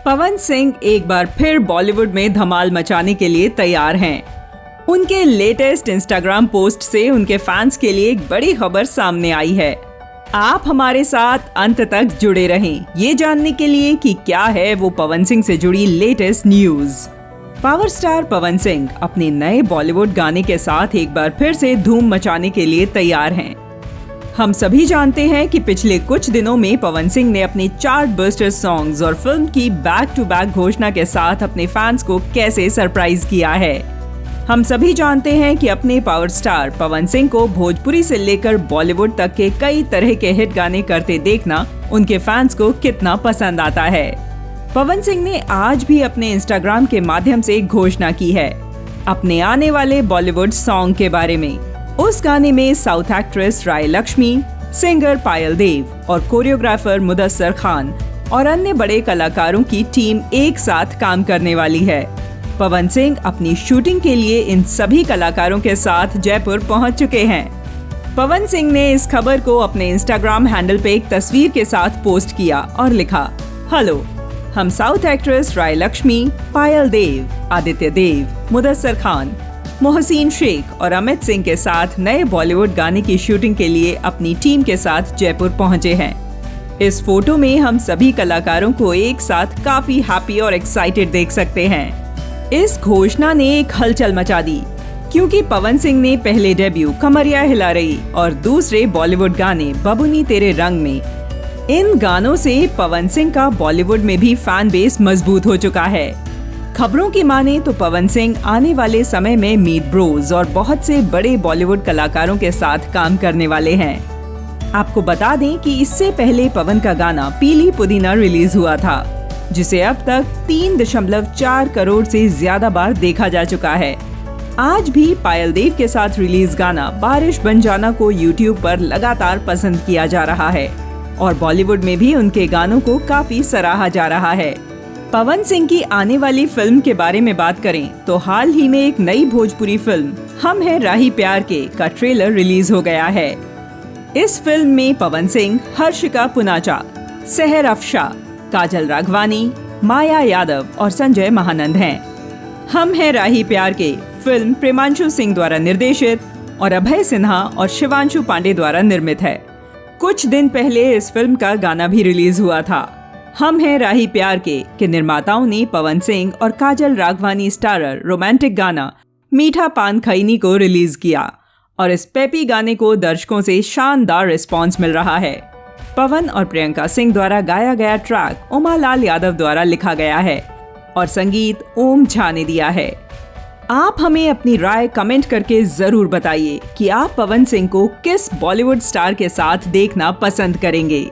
पवन सिंह एक बार फिर बॉलीवुड में धमाल मचाने के लिए तैयार हैं। उनके लेटेस्ट इंस्टाग्राम पोस्ट से उनके फैंस के लिए एक बड़ी खबर सामने आई है। आप हमारे साथ अंत तक जुड़े रहें, ये जानने के लिए कि क्या है वो पवन सिंह से जुड़ी latest news. Power star Pawan Singh अपने नए बॉलीवुड गाने के साथ एक बार फिर से धूम मचाने के लिए तैयार हैं। हम सभी जानते हैं कि पिछले कुछ दिनों में पवन सिंह ने अपने चार्ट बस्टर सॉन्ग्स और फिल्म की बैक टू बैक घोषणा के साथ अपने फैंस को कैसे सरप्राइज किया है। हम सभी जानते हैं कि अपने पावर स्टार पवन सिंह को भोजपुरी से लेकर बॉलीवुड तक के कई तरह के हिट गाने करते देखना उनके फैंस को कितना पसंद आता है। पवन सिंह ने आज भी अपने इंस्टाग्राम के माध्यम से घोषणा की है अपने आने वाले बॉलीवुड सॉन्ग के बारे में। उस गाने में साउथ एक्ट्रेस राय लक्ष्मी, सिंगर पायल देव और कोरियोग्राफर मुदस्सर खान और अन्य बड़े कलाकारों की टीम एक साथ काम करने वाली है। पवन सिंह अपनी शूटिंग के लिए इन सभी कलाकारों के साथ जयपुर पहुंच चुके हैं। पवन सिंह ने इस खबर को अपने इंस्टाग्राम हैंडल पे एक तस्वीर के साथ पोस्ट किया और लिखा, हेलो, हम साउथ एक्ट्रेस राय लक्ष्मी, पायल देव, आदित्य देव, मुदस्सर खान, मोहसिन शेख और अमित सिंह के साथ नए बॉलीवुड गाने की शूटिंग के लिए अपनी टीम के साथ जयपुर पहुंचे हैं। इस फोटो में हम सभी कलाकारों को एक साथ काफी हैप्पी और एक्साइटेड देख सकते हैं। इस घोषणा ने एक हलचल मचा दी क्योंकि पवन सिंह ने पहले डेब्यू कमरिया हिला रही और दूसरे बॉलीवुड गाने बबुनी तेरे रंग में। इन गानों से पवन सिंह का बॉलीवुड में भी फैन बेस मजबूत हो चुका है। खबरों की माने तो पवन सिंह आने वाले समय में मीट ब्रोज और बहुत से बड़े बॉलीवुड कलाकारों के साथ काम करने वाले हैं। आपको बता दें कि इससे पहले पवन का गाना पीली पुदीना रिलीज हुआ था, जिसे अब तक 3.4 करोड़ से ज्यादा बार देखा जा चुका है। आज भी पायल देव के साथ रिलीज गाना बारिश बन जाना को यूट्यूब पर लगातार पसंद किया जा रहा है और बॉलीवुड में भी उनके गानों को काफी सराहा जा रहा है। पवन सिंह की आने वाली फिल्म के बारे में बात करें तो हाल ही में एक नई भोजपुरी फिल्म हम हैं राही प्यार के का ट्रेलर रिलीज हो गया है। इस फिल्म में पवन सिंह, हर्षिका पुनाचा, सहर अफशा, काजल राघवानी, माया यादव और संजय महानंद हैं। हम हैं राही प्यार के फिल्म प्रेमांशु सिंह द्वारा निर्देशित और अभय सिन्हा और शिवांशु पांडे द्वारा निर्मित है। कुछ दिन पहले इस फिल्म का गाना भी रिलीज हुआ था। हम हैं राही प्यार के निर्माताओं ने पवन सिंह और काजल राघवानी स्टारर रोमांटिक गाना मीठा पान खैनी को रिलीज किया और इस पेपी गाने को दर्शकों से शानदार रिस्पांस मिल रहा है। पवन और प्रियंका सिंह द्वारा गाया गया ट्रैक उमालाल यादव द्वारा लिखा गया है और संगीत ओम झा ने दिया है। आप हमें अपनी राय कमेंट करके जरूर बताइए कि आप पवन सिंह को किस बॉलीवुड स्टार के साथ देखना पसंद करेंगे।